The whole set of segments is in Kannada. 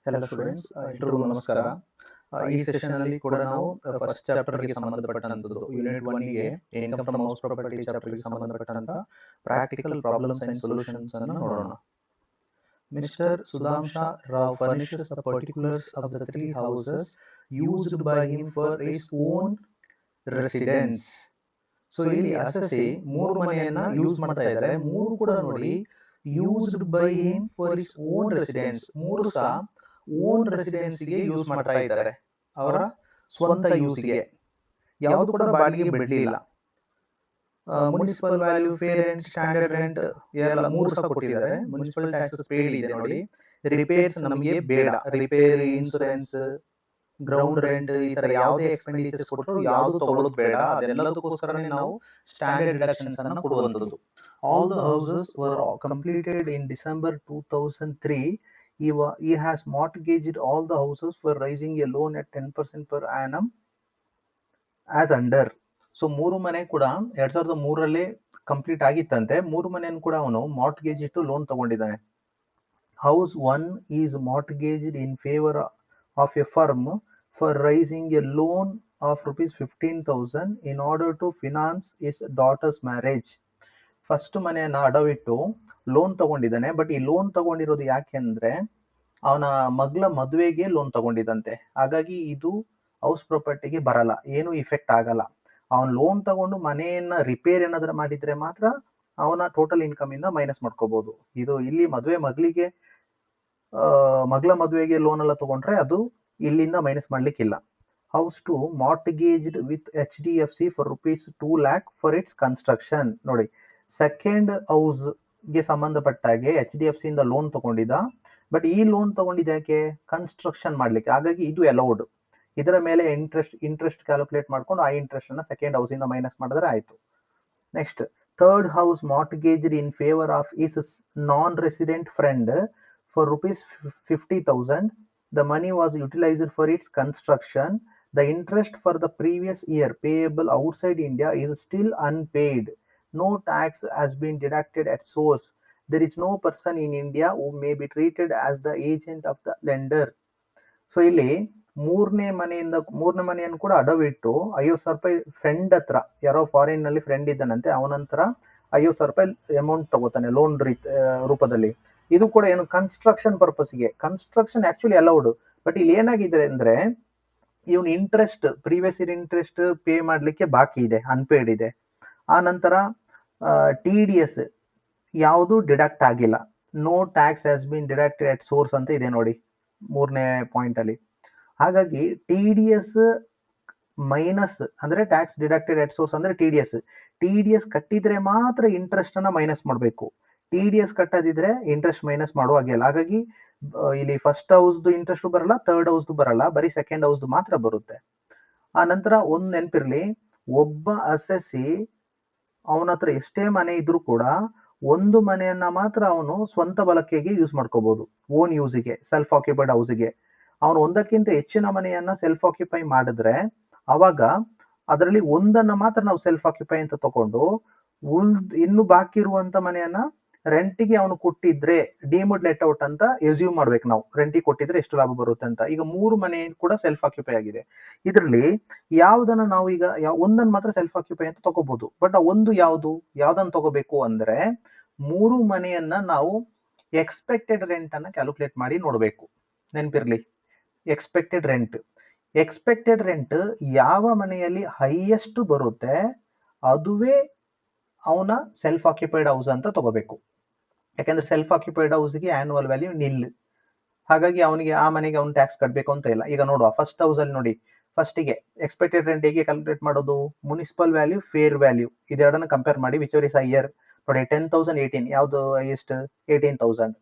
Hello students, ಎಲ್ರಿಗೂ ನಮಸ್ಕಾರ. ಈ ಸೆಷನ್ ಅಲ್ಲಿ ಕೂಡ ನಾವು ಫಸ್ಟ್ ಚಾಪ್ಟರ್ ಗೆ ಸಂಬಂಧಪಟ್ಟಂತದ್ದು ಯೂನಿಟ್ 1 ಗೆ income from house property chapter ಗೆ ಸಂಬಂಧಪಟ್ಟಂತ ಪ್ರಾಕ್ಟಿಕಲ್ ಪ್ರಾಬ್ಲಮ್ಸ್ ಅಂಡ್ ಸೊಲ್ಯೂಷನ್ಸ್ ಅನ್ನು ನೋಡೋಣ. Mr. Sudhamsha Rao furnishes the particulars of the three houses used by him for his own residence. So ಇಲ್ಲಿ ಅಸಸಿ ಮೂರು ಮನೆಯನ್ನ ಯೂಸ್ ಮಾಡ್ತಾ ಇದ್ದಾರೆ. ಮೂರು ಕೂಡ ನೋಡಿ used by him for his own residence, ಮೂರು ಸಹ ಓನ್ ರೆಸಿಡೆನ್ಸ್ಗೆ ಯೂಸ್ ಮಾಡ್ತಾ ಇದ್ದಾರೆ, ಅವರ ಸ್ವಂತ ಯೂಸ್ಗೆ. ಯಾವುದು ಕೂಡ ಬಾಡಿಗೆ ಬಿಡಲಿಲ್ಲ. Municipal value, fair rent, standard rent ಎಲ್ಲ ಮೂರು ಸಹ ಕೊಟ್ಟಿದ್ದಾರೆ. ಮುನಿಸಿಪಲ್ ಟ್ಯಾಕ್ಸಸ್ ಪೇಡ್ ಇದೆ ನೋಡಿ. ರಿಪೇರ್ಸ್ ನಮಗೆ ಬೇಡ, ರಿಪೇರಿ, ಇನ್ಸೂರೆನ್ಸ್, ಗ್ರೌಂಡ್ ರೆಂಟ್ ಈ ತರ ಯಾವುದೇ ಎಕ್ಸ್ಪೆಂಡಿಚರ್ಸ್ ಕೊಟ್ಟರು ಯಾವುದು ತಗೊಳ್ಳೋದು ಬೇಡ. ಅದೆಲ್ಲದಕ್ಕೋಸ್ಕರನೇ ನಾವು ಸ್ಟ್ಯಾಂಡರ್ಡ್ ಡಿಡಕ್ಷನ್ಸ್ ಅನ್ನು ಕೊಡುವಂಥದ್ದು. All the houses var completed in December 2003. He has mortgaged all the houses for raising a loan at 10% per annum as under. So ಮೂರು ಮನೆ ಕೂಡ 2003 ಕಂಪ್ಲೀಟ್ ಆಗಿತ್ತಂತೆ. ಮೂರು ಮನೆಯನ್ನು ಕೂಡ ಅವನು ಮಾರ್ಟ್ಗೇಜ್ ಇಟ್ಟು ಲೋನ್ ತಗೊಂಡಿದ್ದಾನೆ. House 1 is mortgaged in favour of a firm for raising a loan of rupees 15,000 in order to finance his daughter's marriage. First ಮನೆಯನ್ನ ಅಡವಿಟ್ಟು ಲೋನ್ ತಗೊಂಡಿದ್ದಾನೆ. ಬಟ್ ಈ ಲೋನ್ ತಗೊಂಡಿರೋದು ಯಾಕೆಂದ್ರೆ ಅವನ ಮಗಳ ಮದುವೆಗೆ ಲೋನ್ ತಗೊಂಡಿದ್ದಂತೆ. ಹಾಗಾಗಿ ಇದು ಹೌಸ್ ಪ್ರಾಪರ್ಟಿಗೆ ಬರಲ್ಲ, ಏನು ಇಫೆಕ್ಟ್ ಆಗಲ್ಲ. ಅವನ್ ಲೋನ್ ತಗೊಂಡು ಮನೆಯನ್ನ ರಿಪೇರ್ ಏನಾದ್ರೂ ಮಾಡಿದ್ರೆ ಮಾತ್ರ ಅವನ ಟೋಟಲ್ ಇನ್ಕಮ್ ಇಂದ ಮೈನಸ್ ಮಾಡ್ಕೋಬಹುದು. ಇದು ಇಲ್ಲಿ ಮಗಳ ಮದುವೆಗೆ ಲೋನ್ ಎಲ್ಲ ತಗೊಂಡ್ರೆ ಅದು ಇಲ್ಲಿಂದ ಮೈನಸ್ ಮಾಡ್ಲಿಕ್ಕಿಲ್ಲ. House 2 mortgaged with HDFC for rupees 2 lakh for its construction. ನೋಡಿ, ಸೆಕೆಂಡ್ ಹೌಸ್ ಗೆ ಸಂಬಂಧಪಟ್ಟಾಗೆ HDFC ಇಂದ ಲೋನ್ ತಗೊಂಡಿದ್ದ. ಬಟ್ ಈ ಲೋನ್ ತಗೊಂಡಿದ್ದ ಯಾಕೆ? ಕನ್ಸ್ಟ್ರಕ್ಷನ್ ಮಾಡ್ಲಿಕ್ಕೆ. ಹಾಗಾಗಿ ಇದು ಅಲೌಡ್. ಇದರ ಮೇಲೆ ಇಂಟ್ರೆಸ್ಟ್ ಕ್ಯಾಲ್ಕುಲೇಟ್ ಮಾಡ್ಕೊಂಡು ಆ ಇಂಟ್ರೆಸ್ಟ್ ಅನ್ನ ಸೆಕೆಂಡ್ ಹೌಸ್ ಇಂದ ಮೈನಸ್ ಮಾಡಿದ್ರೆ ಆಯ್ತು. Next, third house mortgaged in favour of is non resident friend for rupees 50,000. The money was utilized for its construction. The interest for the previous year payable outside India is still unpaid. No tax has been deducted at source. There is no person in India who may be treated as the agent of the lender. So ಇಲ್ಲಿ ಮೂರನೇ ಮನೆಯನ್ನು ಕೂಡ ಅಡವಿಟ್ಟು 50,000 ರೂಪಾಯಿ ಫ್ರೆಂಡ್ ಹತ್ರ, ಯಾರೋ ಫಾರಿನ್ ನಲ್ಲಿ ಫ್ರೆಂಡ್ ಇದ್ದಾನಂತೆ, ಅವನಂತರ 50,000 ರೂಪಾಯಿ ಅಮೌಂಟ್ ತಗೋತಾನೆ ಲೋನ್ ರೂಪದಲ್ಲಿ. ಇದು ಕೂಡ ಏನು? ಕನ್ಸ್ಟ್ರಕ್ಷನ್ ಪರ್ಪಸ್ಗೆ. Construction actually allowed. ಬಟ್ ಇಲ್ಲಿ ಏನಾಗಿದೆ ಅಂದ್ರೆ even interest, previous year interest pay ಮಾಡ್ಲಿಕ್ಕೆ ಬಾಕಿ ಇದೆ, ಅನ್ಪೇಡ್ ಇದೆ. ಆ ನಂತರ TDS ಯಾವುದು ಡಿಡಕ್ಟ್ ಆಗಿಲ್ಲ. No tax has been deducted at source ಅಂತ ಇದೆ ನೋಡಿ ಮೂರನೇ ಪಾಯಿಂಟ್ ಅಲ್ಲಿ. ಹಾಗಾಗಿ TDS ಮೈನಸ್ ಅಂದ್ರೆ ಟ್ಯಾಕ್ಸ್ ಡಿಡಕ್ಟೆಡ್ ಅಟ್ ಸೋರ್ಸ್ ಅಂದ್ರೆ TDS ಕಟ್ಟಿದ್ರೆ ಮಾತ್ರ ಇಂಟ್ರೆಸ್ಟ್ ಅನ್ನ ಮೈನಸ್ ಮಾಡಬೇಕು. TDS ಕಟ್ಟದಿದ್ರೆ ಇಂಟ್ರೆಸ್ಟ್ ಮೈನಸ್ ಮಾಡುವ ಹಾಗಿಲ್ಲ. ಹಾಗಾಗಿ ಇಲ್ಲಿ ಫಸ್ಟ್ ಹೌಸ್ದು ಇಂಟ್ರೆಸ್ಟ್ ಬರಲ್ಲ, ಥರ್ಡ್ ಹೌಸ್ದು ಬರಲ್ಲ, ಬರೀ ಸೆಕೆಂಡ್ ಹೌಸ್ದು ಮಾತ್ರ ಬರುತ್ತೆ. ಆ ನಂತರ ಒಂದ್ ನೆನಪಿರ್ಲಿ, ಒಬ್ಬ ಅಸೆಸಿ ಅವನ ಹತ್ರ ಎಷ್ಟೇ ಮನೆ ಇದ್ರೂ ಕೂಡ ಒಂದು ಮನೆಯನ್ನ ಮಾತ್ರ ಅವನು ಸ್ವಂತ ಬಳಕೆಗೆ ಯೂಸ್ ಮಾಡ್ಕೋಬಹುದು, ಓನ್ ಯೂಸಿಗೆ, ಸೆಲ್ಫ್ ಆಕ್ಯುಪೈಡ್ ಹೌಸ್ಗೆ. ಅವನು ಒಂದಕ್ಕಿಂತ ಹೆಚ್ಚಿನ ಮನೆಯನ್ನ ಸೆಲ್ಫ್ ಆಕ್ಯುಪೈ ಮಾಡಿದ್ರೆ ಅವಾಗ ಅದರಲ್ಲಿ ಒಂದನ್ನ ಮಾತ್ರ ನಾವು ಸೆಲ್ಫ್ ಆಕ್ಯುಪೈ ಅಂತ ತಗೊಂಡು ಇನ್ನು ಬಾಕಿ ಇರುವಂತ ಮನೆಯನ್ನ ರೆಂಟಿಗೆ ಅವನು ಕೊಟ್ಟಿದ್ರೆ ಡಿಮುಡ್ ಲೆಟ್ ಔಟ್ ಅಂತ ಎಸ್ಯೂಮ್ ಮಾಡ್ಬೇಕು ನಾವು. ರೆಂಟಿಗೆ ಕೊಟ್ಟಿದ್ರೆ ಎಷ್ಟು ಲಾಭ ಬರುತ್ತೆ ಅಂತ. ಈಗ ಮೂರು ಮನೆ ಕೂಡ ಸೆಲ್ಫ್ ಆಕ್ಯುಪೈ ಆಗಿದೆ. ಇದರಲ್ಲಿ ಯಾವ್ದನ್ನ ನಾವು ಈಗ ಒಂದನ್ನು ಮಾತ್ರ ಸೆಲ್ಫ್ ಆಕ್ಯುಪೈ ಅಂತ ತಗೋಬಹುದು. ಬಟ್ ಒಂದು ಯಾವ್ದನ್ನ ತಗೋಬೇಕು ಅಂದ್ರೆ ಮೂರು ಮನೆಯನ್ನ ನಾವು ಎಕ್ಸ್ಪೆಕ್ಟೆಡ್ ರೆಂಟ್ ಅನ್ನ ಕ್ಯಾಲ್ಕುಲೇಟ್ ಮಾಡಿ ನೋಡ್ಬೇಕು. ನೆನಪಿರ್ಲಿ, ಎಕ್ಸ್ಪೆಕ್ಟೆಡ್ ರೆಂಟ್ ಯಾವ ಮನೆಯಲ್ಲಿ ಹೈಯೆಸ್ಟ್ ಬರುತ್ತೆ ಅದುವೇ ಅವನ ಸೆಲ್ಫ್ ಆಕ್ಯುಪೈಡ್ ಹೌಸ್ ಅಂತ ತಗೋಬೇಕು. ಯಾಕಂದ್ರೆ ಸೆಲ್ಫ್ ಆಕ್ಯುಪೈಡ್ ಹೌಸ್ಗೆ ಆನ್ಯುವಲ್ ವ್ಯಾಲ್ಯೂ ನಿಲ್. ಹಾಗಾಗಿ ಅವನಿಗೆ ಆ ಮನೆಗೆ ಅವ್ನು ಟ್ಯಾಕ್ಸ್ ಕಟ್ಟಬೇಕು ಅಂತ ಇಲ್ಲ. ಈಗ ನೋಡುವ, ಫಸ್ಟ್ ಹೌಸ್ ಅಲ್ಲಿ ನೋಡಿ, ಫಸ್ಟಿಗೆ ಎಕ್ಸ್ಪೆಕ್ಟೆಡ್ ರೆಂಟ್ ಹೇಗೆ ಕ್ಯಾಲ್ಕುಲೇಟ್ ಮಾಡೋದು? ಮುನಿಸಿಪಲ್ ವ್ಯಾಲ್ಯೂ, ಫೇರ್ ವ್ಯಾಲ್ಯೂ ಇದೆರಡನ್ನ ಕಂಪೇರ್ ಮಾಡಿ ವಿಚ್ ಇಸ್ ಹೈಯರ್. ನೋಡಿ, 10,018 ಯಾವ್ದು ಹೈಯೆಸ್ಟ್? 18,000.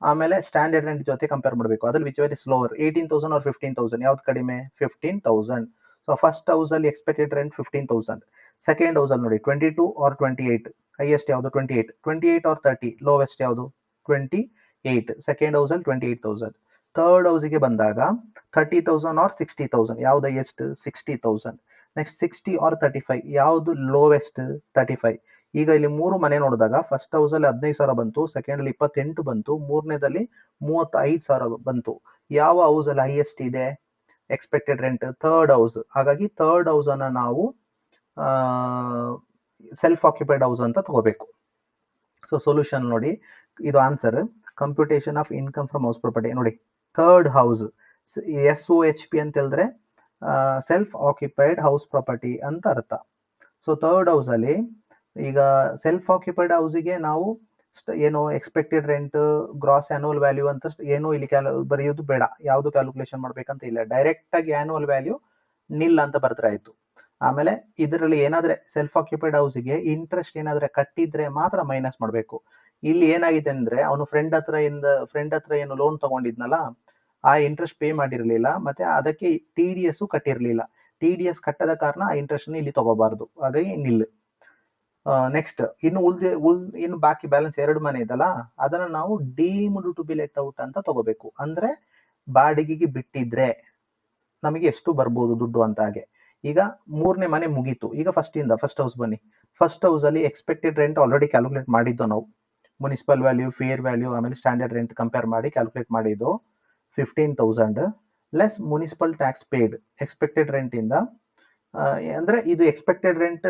ಆಮೇಲೆ ಸ್ಟ್ಯಾಂಡರ್ಡ್ ರೆಂಟ್ ಜೊತೆ ಕಂಪೇರ್ ಮಾಡಬೇಕು, ಅದ್ರಲ್ಲಿ ವಿಚ್ ಇಸ್ ಲೋವರ್, 18,000 or 15,000 ಯಾವ್ದು ಕಡಿಮೆ? 15,000. ಸೊ ಫಸ್ಟ್ ಹೌಸ್ ಅಲ್ಲಿ ಎಕ್ಸ್ಪೆಕ್ಟೆಡ್ ರೆಂಟ್ 15,000. ಸೆಕೆಂಡ್ ಹೌಸ್ ಅಲ್ಲಿ ನೋಡಿ 22 or 28, ಹೈಯೆಸ್ಟ್ ಯಾವುದು? 28 or 30, ಲೋವೆಸ್ಟ್ ಯಾವುದು? 28. ಸೆಕೆಂಡ್ ಹೌಸ್ ಅಲ್ಲಿ 28,000. ಥರ್ಡ್ ಹೌಸ್ಗೆ ಬಂದಾಗ 30,000 or 60,000 ಯಾವ್ದು ಹೈಯೆಸ್ಟ್? 60,000. ನೆಕ್ಸ್ಟ್ 60 or 35 ಯಾವ್ದು ಲೋವೆಸ್ಟ್? 35. ಈಗ ಇಲ್ಲಿ ಮೂರು ಮನೆ ನೋಡಿದಾಗ ಫಸ್ಟ್ ಹೌಸ್ ಅಲ್ಲಿ 15,000 ಬಂತು, ಸೆಕೆಂಡ್ ಅಲ್ಲಿ 28 ಬಂತು, ಮೂರನೇದಲ್ಲಿ 35,000 ಬಂತು. ಯಾವ ಹೌಸ್ ಅಲ್ಲಿ ಹೈಯೆಸ್ಟ್ ಇದೆ ಎಕ್ಸ್ಪೆಕ್ಟೆಡ್ ರೆಂಟ್? Third house. ಹಾಗಾಗಿ ಥರ್ಡ್ ಹೌಸ್ ಅನ್ನ ನಾವು ಸೆಲ್ಫ್ ಆಕ್ಯುಪೈಡ್ ಹೌಸ್ ಅಂತ ತಗೋಬೇಕು. ಸೊ ಸೊಲ್ಯೂಷನ್ ನೋಡಿ, ಇದು answer. Computation of income from house property ನೋಡಿ, ಥರ್ಡ್ ಹೌಸ್ SOHP ಅಂತ ಹೇಳಿದ್ರೆ ಸೆಲ್ಫ್ ಆಕ್ಯುಪೈಡ್ ಹೌಸ್ ಪ್ರಾಪರ್ಟಿ ಅಂತ ಅರ್ಥ. ಸೊ ಥರ್ಡ್ ಹೌಸ್ ಅಲ್ಲಿ ಈಗ ಸೆಲ್ಫ್ ಆಕ್ಯುಪೈಡ್ ಹೌಸಿಗೆ ನಾವು ಏನು expected rent, gross annual value ಅಂತ ಏನು ಇಲ್ಲಿ ಬರೆಯೋದು ಬೇಡ, ಯಾವುದು ಕ್ಯಾಲ್ಕುಲೇಷನ್ ಮಾಡ್ಬೇಕಂತ ಇಲ್ಲ. ಡೈರೆಕ್ಟ್ ಆಗಿ ಆನ್ಯುವಲ್ ವ್ಯಾಲ್ಯೂ ನಿಲ್ ಅಂತ ಬರ್ತಾರೆ ಆಯ್ತು. ಆಮೇಲೆ ಇದರಲ್ಲಿ ಏನಾದ್ರೆ ಸೆಲ್ಫ್ ಆಕ್ಯುಪೈಡ್ ಹೌಸಿಗೆ ಇಂಟ್ರೆಸ್ಟ್ ಏನಾದ್ರೆ ಕಟ್ಟಿದ್ರೆ ಮಾತ್ರ ಮೈನಸ್ ಮಾಡಬೇಕು. ಇಲ್ಲಿ ಏನಾಗಿದೆ ಅಂದ್ರೆ ಅವನು ಫ್ರೆಂಡ್ ಹತ್ರ ಏನು ಲೋನ್ ತಗೊಂಡಿದ್ನಲ್ಲ, ಆ ಇಂಟ್ರೆಸ್ಟ್ ಪೇ ಮಾಡಿರ್ಲಿಲ್ಲ, ಮತ್ತೆ ಅದಕ್ಕೆ TDS ಕಟ್ಟಿರ್ಲಿಲ್ಲ. TDS ಕಟ್ಟದ ಕಾರಣ ಆ ಇಂಟ್ರೆಸ್ಟ್ ಇಲ್ಲಿ ತಗೋಬಾರ್ದು, ಹಾಗಾಗಿ ನಿಲ್. ನೆಕ್ಸ್ಟ್ ಇನ್ನು ಬಾಕಿ ಬ್ಯಾಲೆನ್ಸ್ 2 ಮನೆ ಇದಲ್ಲ, ಅದನ್ನ ನಾವು deemed to be let out ಅಂತ ತಗೋಬೇಕು. ಅಂದ್ರೆ ಬಾಡಿಗೆಗೆ ಬಿಟ್ಟಿದ್ರೆ ನಮಗೆ ಎಷ್ಟು ಬರ್ಬೋದು ದುಡ್ಡು ಅಂತ. ಹಾಗೆ ಈಗ 3ನೇ ಮನೆ ಮುಗೀತು. ಈಗ ಫಸ್ಟ್ ಹೌಸ್ ಬನ್ನಿ. ಫಸ್ಟ್ ಹೌಸ್ ಅಲ್ಲಿ ಎಕ್ಸ್ಪೆಕ್ಟೆಡ್ ರೆಂಟ್ ಆಲ್ರೆಡಿ ಕ್ಯಾಲ್ಕುಲೇಟ್ ಮಾಡಿದ್ದು ನಾವು. ಮುನಿಸಿಪಲ್ ವ್ಯಾಲ್ಯೂ, ಫೇರ್ ವ್ಯಾಲ್ಯೂ, ಆಮೇಲೆ ಸ್ಟ್ಯಾಂಡರ್ಡ್ ರೆಂಟ್ ಕಂಪೇರ್ ಮಾಡಿ ಕ್ಯಾಲ್ಕುಲೇಟ್ ಮಾಡಿದ್ದು 15,000 less municipal tax paid. Expected rent ಇಂದ ಅಂದ್ರೆ ಇದು expected rent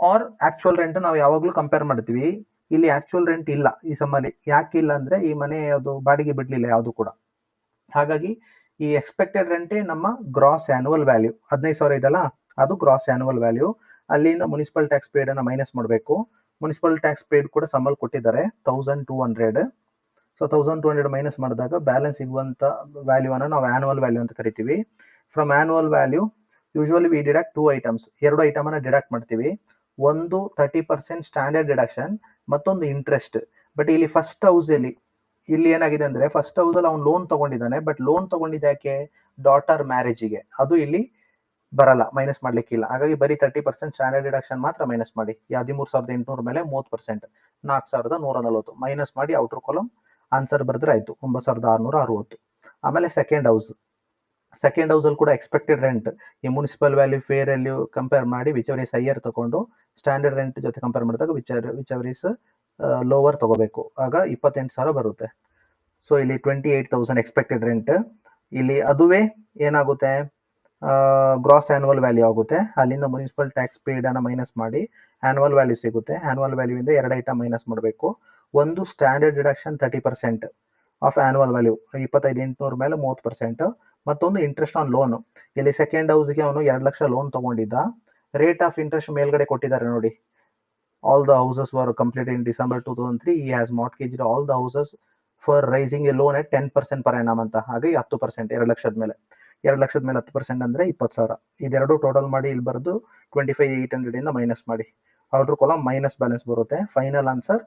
or actual rent ನಾವು ಯಾವಾಗ್ಲೂ ಕಂಪೇರ್ ಮಾಡ್ತೀವಿ. ಇಲ್ಲಿ ಆಕ್ಚುಯಲ್ ರೆಂಟ್ ಇಲ್ಲ ಈ ಸಮ್ಮಲ್ಲಿ. ಯಾಕೆ ಇಲ್ಲ ಅಂದ್ರೆ ಈ ಮನೆ ಯಾವುದು ಬಾಡಿಗೆ ಬಿಡ್ಲಿಲ್ಲ ಯಾವುದು ಕೂಡ. ಹಾಗಾಗಿ ಈ ಎಕ್ಸ್ಪೆಕ್ಟೆಡ್ ರೆಂಟೇ ನಮ್ಮ ಗ್ರಾಸ್ ಆನ್ಯುವಲ್ ವ್ಯಾಲ್ಯೂ. 15,000 ಇದಲ್ಲ, ಅದು ಗ್ರಾಸ್ ಆನ್ಯುವಲ್ ವ್ಯಾಲ್ಯೂ. ಅಲ್ಲಿಂದ ಮುನಿಸಿಪಲ್ ಟ್ಯಾಕ್ಸ್ ಪೇಡ್ ಅನ್ನ ಮೈನಸ್ ಮಾಡಬೇಕು. ಮುನಿಸಿಪಲ್ ಟ್ಯಾಕ್ಸ್ ಪೇಡ್ ಕೂಡ ಸಮ್ಮಲ್ಲಿ ಕೊಟ್ಟಿದ್ದಾರೆ 1,200. ಸೊ 1,200 ಮೈನಸ್ ಮಾಡಿದಾಗ ಬ್ಯಾಲೆನ್ಸ್ ಸಿಗುವಂತ ವ್ಯಾಲ್ಯೂ ಅನ್ನ ನಾವು ಆನ್ಯುವಲ್ ವ್ಯಾಲ್ಯೂ ಅಂತ ಕರಿತೀವಿ. From annual value usually we deduct 2 items. 2 item ಅನ್ನ ಡಿಡಕ್ಟ್ ಮಾಡ್ತೀವಿ. ಒಂದು 30% ಸ್ಟ್ಯಾಂಡರ್ಡ್ ಡಿಡಕ್ಷನ್, ಮತ್ತೊಂದು ಇಂಟ್ರೆಸ್ಟ್. ಬಟ್ ಇಲ್ಲಿ ಫಸ್ಟ್ ಹೌಸ್ ಇಲ್ಲಿ ಏನಾಗಿದೆ ಅಂದ್ರೆ ಫಸ್ಟ್ ಹೌಸ್ ಅಲ್ಲಿ ಅವ್ನು ಲೋನ್ ತಗೊಂಡಿದ್ದಾನೆ. ಬಟ್ ಲೋನ್ ತಗೊಂಡಿದ್ದಕ್ಕೆ ಡಾಟರ್ ಮ್ಯಾರೇಜಿಗೆ, ಅದು ಇಲ್ಲಿ ಬರಲ್ಲ, ಮೈನಸ್ ಮಾಡ್ಲಿಕ್ಕಿಲ್ಲ. ಹಾಗಾಗಿ ಬರೀ 30% ಸ್ಟ್ಯಾಂಡರ್ಡ್ ಡಿಡಕ್ಷನ್ ಮಾತ್ರ ಮೈನಸ್ ಮಾಡಿ. 13,800 ಮೇಲೆ 30%, 4,140 ಮೈನಸ್ ಮಾಡಿ ಔಟರ್ ಕಾಲಮ್ ಆನ್ಸರ್ ಬರೆದ್ರೆ ಆಯ್ತು, 9,660. ಆಮೇಲೆ ಸೆಕೆಂಡ್ ಹೌಸ್ ಅಲ್ಲಿ ಕೂಡ ಎಕ್ಸ್ಪೆಕ್ಟೆಡ್ ರೆಂಟ್ ಈ municipal value, fair value compare ಮಾಡಿ ವಿಚ್ ಎವರ್ ಇಸ್ ಹೈಯರ್ ತಗೊಂಡು ಸ್ಟ್ಯಾಂಡರ್ಡ್ ರೆಂಟ್ ಜೊತೆ ಕಂಪೇರ್ ಮಾಡಿದಾಗ ವಿಚ್ ಎವರ್ ಇಸ್ ಲೋವರ್ ತಗೋಬೇಕು. ಆಗ 28,000 ಬರುತ್ತೆ. ಸೊ ಇಲ್ಲಿ 28,000 ಎಕ್ಸ್ಪೆಕ್ಟೆಡ್ ರೆಂಟ್. ಇಲ್ಲಿ ಅದುವೇ ಏನಾಗುತ್ತೆ, ಗ್ರಾಸ್ ಆನ್ಯುವಲ್ ವ್ಯಾಲ್ಯೂ ಆಗುತ್ತೆ. ಅಲ್ಲಿಂದ ಮುನಿಸಿಪಲ್ ಟ್ಯಾಕ್ಸ್ ಪೇಡ್ ಅನ್ನ ಮೈನಸ್ ಮಾಡಿ ಆನ್ಯುವಲ್ ವ್ಯಾಲ್ಯೂ ಸಿಗುತ್ತೆ. ಆನ್ಯುವಲ್ ವ್ಯಾಲ್ಯೂ ಇಂದ 2 ಐಟಮ್ ಮೈನಸ್ ಮಾಡಬೇಕು. ಒಂದು standard deduction 30% of annual value, 25,800 ಮೇಲೆ 30%. ಮತ್ತೊಂದು ಇಂಟ್ರೆಸ್ಟ್ ಆನ್ ಲೋನ್. ಇಲ್ಲಿ ಸೆಕೆಂಡ್ ಹೌಸ್ಗೆ ಅವನು 2 ಲಕ್ಷ ಲೋನ್ ತಗೊಂಡಿದ್ದ. ರೇಟ್ ಆಫ್ ಇಂಟ್ರೆಸ್ಟ್ ಮೇಲ್ಗಡೆ ಕೊಟ್ಟಿದ್ದಾರೆ ನೋಡಿ. All the houses var completed in December 2003. He has mortgaged all the houses for raising a loan at 10% per annum ಅಂತ. ಹಾಗೆ 10%, 2 ಲಕ್ಷದ ಮೇಲೆ 10% ಅಂದ್ರೆ 20,000. ಇದೆರಡು ಟೋಟಲ್ ಮಾಡಿ ಇಲ್ಲಿ ಬರೆದು 25,800 ಇಂದ ಮೈನಸ್ ಮಾಡಿ ಔಟರ್ ಕಾಲಮ್ ಮೈನಸ್ ಬ್ಯಾಲೆನ್ಸ್ ಬರುತ್ತೆ. Final answer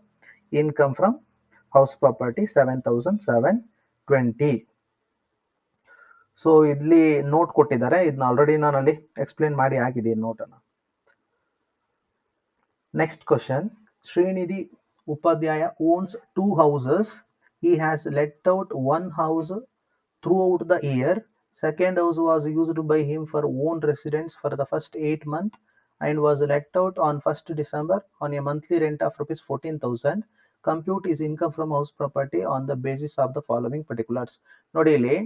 income from house property 7,720. So ಇಲ್ಲಿ ನೋಟ್ ಕೊಟ್ಟಿದ್ದಾರೆ, ಇದನ್ನ ಆಲ್ರೆಡಿ ನಾನು ಅಲ್ಲಿ ಎಕ್ಸ್ಪ್ಲೇನ್ ಮಾಡಿ ಆಗಿದ್ದೀನಿ ನೋಟನ್ನ. Next question. Srinidhi Upadhyaya owns 2 houses. He has let out 1 house throughout the year. Second house was used by him for own residence for the first 8 months and was let out on 1st December on a monthly rent of rupees 14,000. Compute his income from house property on the basis of the following particulars. ನೋಡಿ ಇಲ್ಲಿ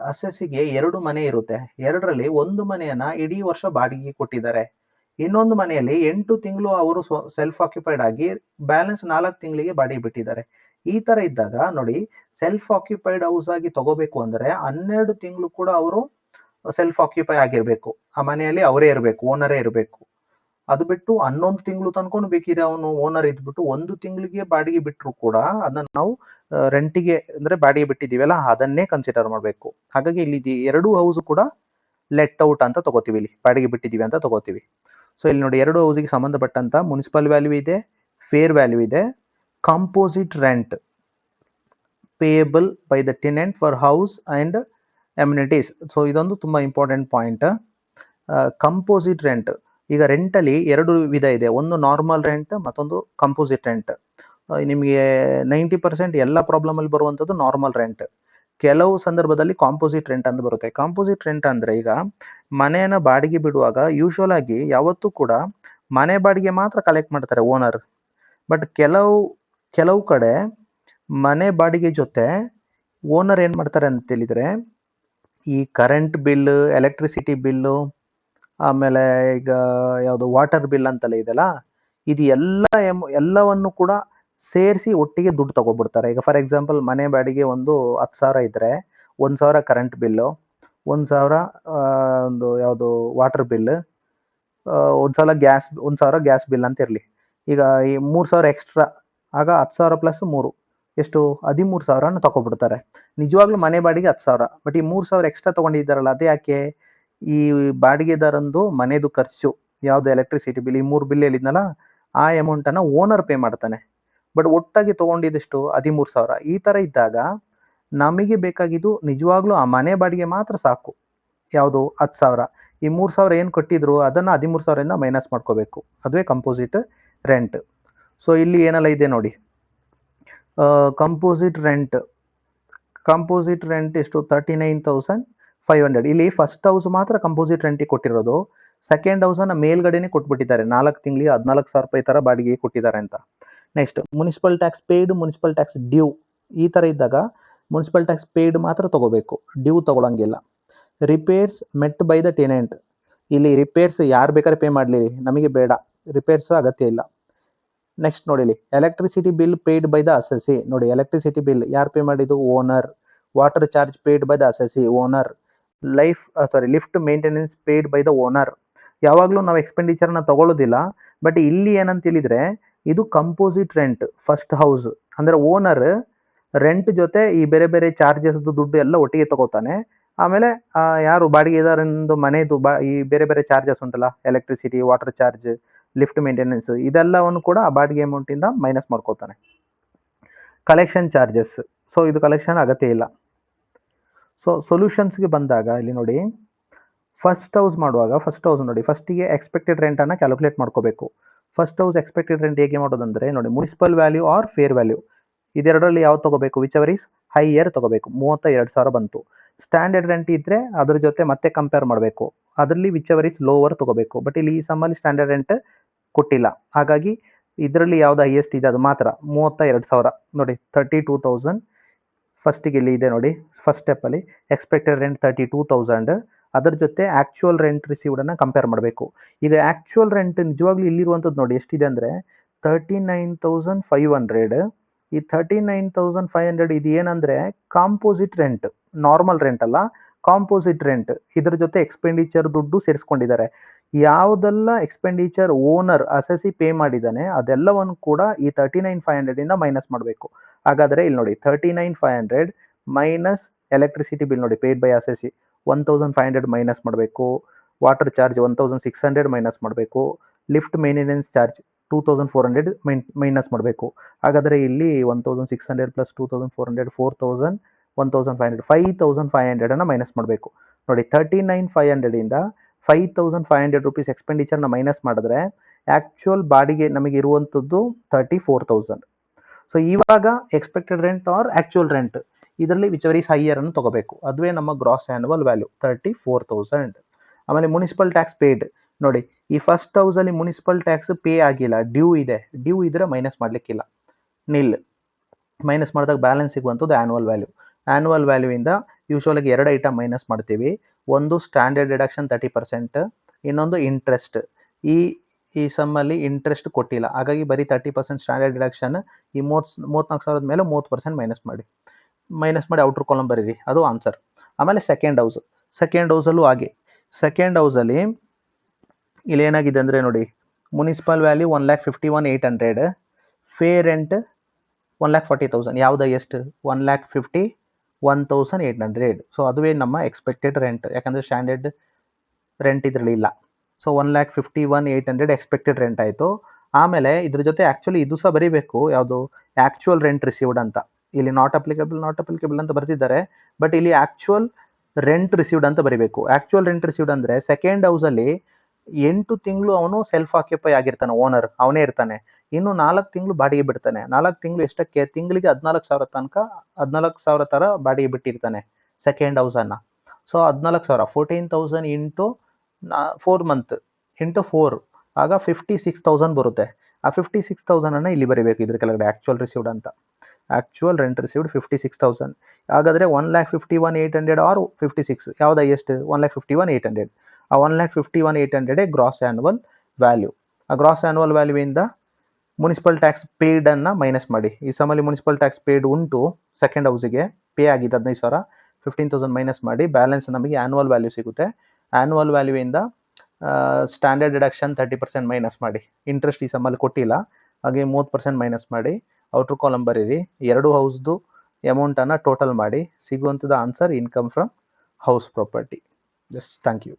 ಅಸೆಸ್ಸಿಗೆ 2 ಮನೆ ಇರುತ್ತೆ. 2ರಲ್ಲಿ ಒಂದು ಮನೆಯನ್ನ ಇಡೀ ವರ್ಷ ಬಾಡಿಗೆ ಕೊಟ್ಟಿದ್ದಾರೆ. ಇನ್ನೊಂದು ಮನೆಯಲ್ಲಿ 8 ತಿಂಗಳು ಅವರು ಸೆಲ್ಫ್ ಆಕ್ಯುಪೈಡ್ ಆಗಿ ಬ್ಯಾಲೆನ್ಸ್ 4 ತಿಂಗಳಿಗೆ ಬಾಡಿಗೆ ಬಿಟ್ಟಿದ್ದಾರೆ. ಈ ತರ ಇದ್ದಾಗ ನೋಡಿ, ಸೆಲ್ಫ್ ಆಕ್ಯುಪೈಡ್ ಹೌಸ್ ಆಗಿ ತಗೋಬೇಕು ಅಂದ್ರೆ 12 ತಿಂಗಳು ಕೂಡ ಅವರು ಸೆಲ್ಫ್ ಆಕ್ಯುಪೈ ಆಗಿರ್ಬೇಕು. ಆ ಮನೆಯಲ್ಲಿ ಅವರೇ ಇರಬೇಕು, ಓನರೇ ಇರಬೇಕು. ಅದು ಬಿಟ್ಟು 11 ತಿಂಗಳು ತನ್ಕೊಂಡು ಬೇಕಿದ್ರೆ ಅವನು ಓನರ್ ಇದ್ಬಿಟ್ಟು 1 ತಿಂಗಳಿಗೆ ಬಾಡಿಗೆ ಬಿಟ್ಟರು ಕೂಡ ಅದನ್ನ ನಾವು ರೆಂಟಿಗೆ ಅಂದ್ರೆ ಬಾಡಿಗೆ ಬಿಟ್ಟಿದೀವಲ್ಲ ಅದನ್ನೇ ಕನ್ಸಿಡರ್ ಮಾಡಬೇಕು. ಹಾಗಾಗಿ ಇಲ್ಲಿ 2 ಹೌಸ್ ಕೂಡ ಲೆಟ್ ಔಟ್ ಅಂತ ತಗೋತೀವಿ, ಇಲ್ಲಿ ಬಾಡಿಗೆ ಬಿಟ್ಟಿದೀವಿ ಅಂತ ತಗೋತೀವಿ. ಸೊ ಇಲ್ಲಿ ನೋಡಿ 2 ಹೌಸಿಗೆ ಸಂಬಂಧಪಟ್ಟಂತ ಮುನಿಸಿಪಲ್ ವ್ಯಾಲ್ಯೂ ಇದೆ, ಫೇರ್ ವ್ಯಾಲ್ಯೂ ಇದೆ. Composite rent payable by the tenant for house and amenities. So ಇದೊಂದು ತುಂಬಾ ಇಂಪಾರ್ಟೆಂಟ್ ಪಾಯಿಂಟ್. ಕಂಪೋಸಿಟ್ ರೆಂಟ್, ಈಗ ರೆಂಟ್ ಅಲ್ಲಿ 2 ವಿಧ ಇದೆ, ಒಂದು ನಾರ್ಮಲ್ ರೆಂಟ್, ಮತ್ತೊಂದು ಕಂಪೋಸಿಟ್ ರೆಂಟ್. ನಿಮಗೆ 90% ಎಲ್ಲ ಪ್ರಾಬ್ಲಮ್ ಅಲ್ಲಿ ಬರುವಂತದ್ದು ನಾರ್ಮಲ್ ರೆಂಟ್. ಕೆಲವು ಸಂದರ್ಭದಲ್ಲಿ ಕಾಂಪೋಸಿಟ್ ರೆಂಟ್ ಅಂತ ಬರುತ್ತೆ. ಕಾಂಪೋಸಿಟ್ ರೆಂಟ್ ಅಂದ್ರೆ ಈಗ ಮನೆಯನ್ನ ಬಾಡಿಗೆ ಬಿಡುವಾಗ ಯೂಶುವಲ್ ಆಗಿ ಯಾವತ್ತೂ ಕೂಡ ಮನೆ ಬಾಡಿಗೆ ಮಾತ್ರ ಕಲೆಕ್ಟ್ ಮಾಡ್ತಾರೆ ಓನರ್. ಬಟ್ ಕೆಲವು ಕಡೆ ಮನೆ ಬಾಡಿಗೆ ಜೊತೆ ಓನರ್ ಏನು ಮಾಡ್ತಾರೆ ಅಂತ ಹೇಳಿದರೆ, ಈ ಕರೆಂಟ್ ಬಿಲ್ಲು, ಎಲೆಕ್ಟ್ರಿಸಿಟಿ ಬಿಲ್ಲು, ಆಮೇಲೆ ಈಗ ಯಾವುದು ವಾಟರ್ ಬಿಲ್ ಅಂತೆಲ್ಲ ಇದೆಯಲ್ಲ, ಇದು ಎಲ್ಲವನ್ನು ಕೂಡ ಸೇರಿಸಿ ಒಟ್ಟಿಗೆ ದುಡ್ಡು ತಗೊಬಿಡ್ತಾರೆ. ಈಗ ಫಾರ್ ಎಕ್ಸಾಂಪಲ್ ಮನೆ ಬಾಡಿಗೆ ಒಂದು 10,000 ಇದ್ದರೆ 1,000 ಕರೆಂಟ್ ಬಿಲ್ಲು, 1,000 ಒಂದು ಯಾವುದು ವಾಟರ್ ಬಿಲ್, 1,000 ಗ್ಯಾಸ್ ಬಿಲ್ ಅಂತ ಇರಲಿ. ಈಗ ಈ 3,000 ಎಕ್ಸ್ಟ್ರಾ, ಆಗ 10,000 ಪ್ಲಸ್ 3 ಎಷ್ಟು 13,000 ತಗೊಬಿಡ್ತಾರೆ. ನಿಜವಾಗ್ಲೂ ಮನೆ ಬಾಡಿಗೆ 10,000, ಬಟ್ ಈ 3,000 ಎಕ್ಸ್ಟ್ರಾ ತಗೊಂಡಿದ್ದಾರಲ್ಲ, ಅದೇ ಯಾಕೆ? ಈ ಬಾಡಿಗೆದಾರಂದು ಮನೆದು ಖರ್ಚು ಯಾವುದು ಎಲೆಕ್ಟ್ರಿಸಿಟಿ ಬಿಲ್, ಈ 3 ಬಿಲ್ ಹೇಳಿದ್ನಲ್ಲ, ಆ ಅಮೌಂಟನ್ನು ಓನರ್ ಪೇ ಮಾಡ್ತಾನೆ. ಬಟ್ ಒಟ್ಟಾಗಿ ತೊಗೊಂಡಿದ್ದೆಷ್ಟು 13,000. ಈ ಥರ ಇದ್ದಾಗ ನಮಗೆ ಬೇಕಾಗಿದ್ದು ನಿಜವಾಗ್ಲೂ ಆ ಮನೆ ಬಾಡಿಗೆ ಮಾತ್ರ ಸಾಕು, ಯಾವುದು 10,000. ಈ 3,000 ಏನು ಕೊಟ್ಟಿದ್ರು ಅದನ್ನು 13,000ರಿಂದ ಮೈನಸ್ ಮಾಡ್ಕೋಬೇಕು, ಅದುವೇ ಕಂಪೋಸಿಟ್ ರೆಂಟ್. ಸೊ ಇಲ್ಲಿ ಏನೆಲ್ಲ ಇದೆ ನೋಡಿ, ಕಂಪೋಸಿಟ್ ರೆಂಟ್ ಎಷ್ಟು 39,500. ಇಲ್ಲಿ ಫಸ್ಟ್ ಹೌಸ್ ಮಾತ್ರ ಕಂಪೋಸಿಟ್ ರೆಂಟಿಗೆ ಕೊಟ್ಟಿರೋದು, ಸೆಕೆಂಡ್ ಹೌಸನ್ನು ಮೇಲ್ಗಡೆನೆ ಕೊಟ್ಬಿಟ್ಟಿದ್ದಾರೆ, 4 ತಿಂಗಳಿಗೆ 14,000 ರೂಪಾಯಿ ಥರ ಬಾಡಿಗೆ ಕೊಟ್ಟಿದ್ದಾರೆ ಅಂತ. Next municipal tax paid, municipal tax due. ಈ ಥರ ಇದ್ದಾಗ ಮುನ್ಸಿಪಲ್ ಟ್ಯಾಕ್ಸ್ ಪೇಯ್ಡ್ ಮಾತ್ರ ತೊಗೋಬೇಕು, ಡ್ಯೂ ತೊಗೊಳಂಗಿಲ್ಲ. Repairs met by the tenant. ಇಲ್ಲಿ ರಿಪೇರ್ಸ್ ಯಾರು ಬೇಕಾದ್ರೆ ಪೇ ಮಾಡಲಿ, ನಮಗೆ ಬೇಡ, ರಿಪೇರ್ಸ್ ಅಗತ್ಯ ಇಲ್ಲ. ನೆಕ್ಸ್ಟ್ ನೋಡಿ, ಇಲ್ಲಿ electricity bill paid by the assessee. ನೋಡಿ, ಎಲೆಕ್ಟ್ರಿಸಿಟಿ ಬಿಲ್ ಯಾರು ಪೇ ಮಾಡಿದ್ದು? Owner. Water charge paid by the assessee, owner. Lift maintenance paid by the owner. ಯಾವಾಗಲೂ ನಾವು ಎಕ್ಸ್ಪೆಂಡಿಚರ್ನ ತಗೊಳ್ಳೋದಿಲ್ಲ, ಬಟ್ ಇಲ್ಲಿ ಏನಂತ ಹೇಳಿದರೆ ಇದು ಕಂಪೋಸಿಟ್ ರೆಂಟ್. ಫಸ್ಟ್ ಹೌಸ್ ಅಂದರೆ ಓನರ್ ರೆಂಟ್ ಜೊತೆ ಈ ಬೇರೆ ಬೇರೆ ಚಾರ್ಜಸ್ದು ದುಡ್ಡು ಎಲ್ಲ ಒಟ್ಟಿಗೆ ತಗೋತಾನೆ. ಆಮೇಲೆ ಯಾರು ಬಾಡಿಗೆದಾರನದು ಮನೆದು ಈ ಬೇರೆ ಬೇರೆ ಚಾರ್ಜಸ್ ಉಂಟಲ್ಲ, electricity, water charge, lift maintenance, ಇದೆಲ್ಲವನ್ನು ಕೂಡ ಆ ಬಾಡಿಗೆ ಅಮೌಂಟಿಂದ ಮೈನಸ್ ಮಾಡ್ಕೋತಾನೆ. ಕಲೆಕ್ಷನ್ ಚಾರ್ಜಸ್, ಸೊ ಇದು ಕಲೆಕ್ಷನ್ ಅಗತ್ಯ ಇಲ್ಲ. ಸೊ ಸೊಲ್ಯೂಷನ್ಸ್ಗೆ ಬಂದಾಗ ಇಲ್ಲಿ ನೋಡಿ, ಫಸ್ಟ್ ಹೌಸ್ ಮಾಡುವಾಗ ನೋಡಿ, ಫಸ್ಟಿಗೆ ಎಕ್ಸ್ಪೆಕ್ಟೆಡ್ ರೆಂಟನ್ನು ಕ್ಯಾಲ್ಕುಲೇಟ್ ಮಾಡ್ಕೋಬೇಕು. ಫಸ್ಟ್ ಹೌಸ್ ಎಕ್ಸ್ಪೆಕ್ಟೆಡ್ ರೆಂಟ್ ಹೇಗೆ ಮಾಡೋದಂದರೆ ನೋಡಿ, municipal value or fair value, ಇದೆರಡರಲ್ಲಿ ಯಾವ್ದು ತಗೋಬೇಕು? ವಿಚ್ ಎವರ್ ಈಸ್ ಹೈಯರ್ ತಗೋಬೇಕು. 32,000 ಬಂತು. ಸ್ಟ್ಯಾಂಡರ್ಡ್ ರೆಂಟ್ ಇದ್ದರೆ ಅದ್ರ ಜೊತೆ ಮತ್ತೆ ಕಂಪೇರ್ ಮಾಡಬೇಕು, ಅದರಲ್ಲಿ ವಿಚ್ ಎವರ್ ಈಸ್ ಲೋವರ್ ತಗೋಬೇಕು. ಬಟ್ ಇಲ್ಲಿ ಈ ಸಮ್ಮಲ್ಲಿ ಸ್ಟ್ಯಾಂಡರ್ಡ್ ರೆಂಟ್ ಕೊಟ್ಟಿಲ್ಲ, ಹಾಗಾಗಿ ಇದರಲ್ಲಿ ಯಾವ್ದು ಹೈಯೆಸ್ಟ್ ಇದೆ ಅದು ಮಾತ್ರ 32,000. ನೋಡಿ 32,000 ಫಸ್ಟಿಗೆ ಇಲ್ಲಿ ಇದೆ ನೋಡಿ, ಫಸ್ಟ್ ಸ್ಟೆಪ್ಪಲ್ಲಿ ಎಕ್ಸ್ಪೆಕ್ಟೆಡ್ ರೆಂಟ್ 32,000, ಅದರ ಜೊತೆ ಆ್ಯಕ್ಚುಯಲ್ ರೆಂಟ್ ರಿಸೀವ್ಡನ್ನು ಕಂಪೇರ್ ಮಾಡಬೇಕು. ಈಗ ಆ್ಯಕ್ಚುಯಲ್ ರೆಂಟ್ ನಿಜವಾಗ್ಲೂ ಇಲ್ಲಿರುವಂಥದ್ದು ನೋಡಿ ಎಷ್ಟಿದೆ ಅಂದರೆ 39,500. ಈ 39,500 ಇದು ಏನಂದರೆ ಕಾಂಪೋಸಿಟ್ ರೆಂಟ್, ನಾರ್ಮಲ್ ರೆಂಟ್ ಅಲ್ಲ, ಕಾಂಪೋಸಿಟ್ ರೆಂಟ್. ಇದರ ಜೊತೆ ಎಕ್ಸ್ಪೆಂಡಿಚರ್ ದುಡ್ಡು ಸೇರಿಸ್ಕೊಂಡಿದ್ದಾರೆ. ಯಾವುದೆಲ್ಲ ಎಕ್ಸ್ಪೆಂಡಿಚರ್ ಓನರ್ ಅಸೆಸಿ ಪೇ ಮಾಡಿದ್ದಾನೆ ಅದೆಲ್ಲವನ್ನು ಕೂಡ ಈ 39,500ಇಂದ ಮೈನಸ್ ಮಾಡಬೇಕು. ಹಾಗಾದರೆ ಇಲ್ಲಿ ನೋಡಿ 39,500 ಮೈನಸ್ ಎಲೆಕ್ಟ್ರಿಸಿಟಿ ಬಿಲ್ ನೋಡಿ ಪೇಯ್ಡ್ ಬೈ ಅಸೆಸಿ 1,500 ಮೈನಸ್ ಮಾಡಬೇಕು. ವಾಟರ್ ಚಾರ್ಜ್ 1,600 ಮೈನಸ್ ಮಾಡಬೇಕು. ಲಿಫ್ಟ್ ಮೇಂಟೆನೆನ್ಸ್ ಚಾರ್ಜ್ 2,400 ಮೈನಸ್ ಮಾಡಬೇಕು. ಹಾಗಾದರೆ ಇಲ್ಲಿ 1,600 ಪ್ಲಸ್ 2,400 4,000 1,500 5,500 ಮೈನಸ್ ಮಾಡಬೇಕು. ನೋಡಿ 39,500ಇಂದ 5,500 ರೂಪೀಸ್ ಎಕ್ಸ್ಪೆಂಡಿಚರ್ನ ಮೈನಸ್ ಮಾಡಿದ್ರೆ ಆ್ಯಕ್ಚುಯಲ್ ಬಾಡಿಗೆ ನಮಗೆ ಇರುವಂಥದ್ದು 34,000. ಸೊ ಇವಾಗ expected rent or actual rent ಇದರಲ್ಲಿ ವಿಚ್ ಎವರ್ ಈಸ್ ಹೈಯರ್ ಅನ್ನು ತಗೋಬೇಕು, ಅದುವೇ ನಮ್ಮ ಗ್ರಾಸ್ ಆ್ಯನ್ಯುವಲ್ ವ್ಯಾಲ್ಯೂ 34,000. ಆಮೇಲೆ ಮುನ್ಸಿಪಲ್ ಟ್ಯಾಕ್ಸ್ ಪೇಯ್ಡ್ ನೋಡಿ, ಈ ಫಸ್ಟ್ ಹೌಸಲ್ಲಿ ಮುನ್ಸಿಪಲ್ ಟ್ಯಾಕ್ಸ್ ಪೇ ಆಗಿಲ್ಲ, ಡ್ಯೂ ಇದೆ. ಡ್ಯೂ ಇದ್ರೆ ಮೈನಸ್ ಮಾಡಲಿಕ್ಕಿಲ್ಲ, ನಿಲ್. ಮೈನಸ್ ಮಾಡಿದಾಗ ಬ್ಯಾಲೆನ್ಸ್ ಸಿಗುವಂಥದ್ದು ಆ್ಯನ್ಯುವಲ್ ವ್ಯಾಲ್ಯೂ. ಆ್ಯನ್ಯುವಲ್ ವ್ಯಾಲ್ಯೂಯಿಂದ ಯೂಶ್ವಲಾಗಿ 2 ಐಟಮ್ ಮೈನಸ್ ಮಾಡ್ತೀವಿ. ಒಂದು ಸ್ಟ್ಯಾಂಡರ್ಡ್ ಡಿಡಕ್ಷನ್ 30%, ಇನ್ನೊಂದು ಇಂಟ್ರೆಸ್ಟ್. ಈ ಸಮ್ಮಲ್ಲಿ ಇಂಟ್ರೆಸ್ಟ್ ಕೊಟ್ಟಿಲ್ಲ, ಹಾಗಾಗಿ ಬರೀ 30% ಸ್ಟ್ಯಾಂಡರ್ಡ್ ಡಿಡಕ್ಷನ್. ಈ 34,000 ಮೇಲೆ 30% ಮೈನಸ್ ಮಾಡಿ ಔಟ್ರ್ ಕಾಲಮ್ ಬರೀರಿ, ಅದು ಆನ್ಸರ್. ಆಮೇಲೆ ಸೆಕೆಂಡ್ ಹೌಸಲ್ಲೂ ಹಾಗೆ. ಸೆಕೆಂಡ್ ಹೌಸಲ್ಲಿ ಇಲ್ಲಿ ಏನಾಗಿದೆ ಅಂದರೆ ನೋಡಿ, ಮುನ್ಸಿಪಲ್ ವ್ಯಾಲ್ಯೂ 1,51,800, ಫೇ ರೆಂಟ್ 1,40,000. ಯಾವುದು ಎಷ್ಟು? 1,51,800. ಸೊ ಅದುವೇ ನಮ್ಮ ಎಕ್ಸ್ಪೆಕ್ಟೆಡ್ ರೆಂಟ್, ಯಾಕಂದರೆ ಸ್ಟ್ಯಾಂಡರ್ಡ್ ರೆಂಟ್ ಇದರಲ್ಲಿ ಇಲ್ಲ. ಸೊ 1,51,800 ಎಕ್ಸ್ಪೆಕ್ಟೆಡ್ ರೆಂಟ್ ಆಯಿತು. ಆಮೇಲೆ ಇದ್ರ ಜೊತೆ ಆ್ಯಕ್ಚುಲಿ ಇದು ಸಹ ಬರೀಬೇಕು, ಯಾವುದು? ಆ್ಯಕ್ಚುಯಲ್ ರೆಂಟ್ ರಿಸೀವ್ಡ್ ಅಂತ. ಇಲ್ಲಿ ನಾಟ್ ಅಪ್ಲಿಕೇಬಲ್ ಅಂತ ಬರ್ತಿದ್ದಾರೆ, ಬಟ್ ಇಲ್ಲಿ ಆ್ಯಕ್ಚುಯಲ್ ರೆಂಟ್ ರಿಸೀವ್ಡ್ ಅಂತ ಬರೀಬೇಕು. ಆ್ಯಕ್ಚುಯಲ್ ರೆಂಟ್ ರಿಸೀವ್ಡ್ ಅಂದರೆ ಸೆಕೆಂಡ್ ಹೌಸಲ್ಲಿ 8 ತಿಂಗಳು ಅವನು ಸೆಲ್ಫ್ ಆಕ್ಯುಪೈ ಆಗಿರ್ತಾನೆ, ಓನರ್ ಅವನೇ ಇರ್ತಾನೆ. ಇನ್ನು 4 ತಿಂಗಳು ಬಾಡಿಗೆ ಬಿಡ್ತಾನೆ. 4 ತಿಂಗಳು ಎಷ್ಟಕ್ಕೆ? ತಿಂಗಳಿಗೆ 14,000 ತನಕ, 14,000 ಥರ ಬಾಡಿಗೆ ಬಿಟ್ಟಿರ್ತಾನೆ ಸೆಕೆಂಡ್ ಹೌಸನ್ನು. ಸೊ 14,000 14,000 ಇಂಟು 4 ಮಂತ್ ಇಂಟು 4, ಆಗ 56,000 ಬರುತ್ತೆ. ಆ 56,000 ಇಲ್ಲಿ ಬರೀಬೇಕು ಇದ್ರ ಕೆಳಗಡೆ ಆ್ಯಕ್ಚುಯಲ್ ರಿಸೀವ್ಡ್ ಅಂತ. Actual rent received 56,000. ಹಾಗಾದರೆ 1,51,800 ಆರ್ 56 ಯಾವ್ದು ಹೈಯೆಸ್ಟ್? 1,51,800. ಆ 1,51,800 ಗ್ರಾಸ್ ಆ್ಯನ್ಯುವಲ್ ವ್ಯಾಲ್ಯೂ. ಆ ಗ್ರಾಸ್ ಆ್ಯನ್ಯುವಲ್ ವ್ಯಾಲ್ಯೂವಿಂದ ಮುನ್ಸಿಪಲ್ ಟ್ಯಾಕ್ಸ್ ಪೇಯ್ಡನ್ನು ಮೈನಸ್ ಮಾಡಿ. ಈ ಸಮಲ್ಲಿ ಮುನ್ಸಿಪಲ್ ಟ್ಯಾಕ್ಸ್ ಪೇಯ್ಡ್ ಉಂಟು, ಸೆಕೆಂಡ್ ಹೌಸಿಗೆ ಪೇ ಆಗಿದೆ 15,000, 15,000 ಮೈನಸ್ ಮಾಡಿ, ಬ್ಯಾಲೆನ್ಸ್ ನಮಗೆ ಆ್ಯನ್ಯುವಲ್ ವ್ಯಾಲ್ಯೂ ಸಿಗುತ್ತೆ. ಆ್ಯನ್ಯುವಲ್ ವ್ಯಾಲ್ಯೂವಿಂದ ಸ್ಟ್ಯಾಂಡರ್ಡ್ ಡಿಡಕ್ಷನ್ 30% ಮೈನಸ್ ಮಾಡಿ. ಇಂಟ್ರೆಸ್ಟ್ ಈ ಸಮಲ್ಲಿ ಕೊಟ್ಟಿಲ್ಲ, ಹಾಗೆ 30% ಮೈನಸ್ ಮಾಡಿ. ಔಟರ್ ಕಾಲಮ್ ಬರೀರಿ, ಎರಡು ಹೌಸ್ದು ಅಮೌಂಟನ್ನು ಟೋಟಲ್ ಮಾಡಿ. ಸಿಗುವಂಥದ್ದು answer income from house property. Just thank you.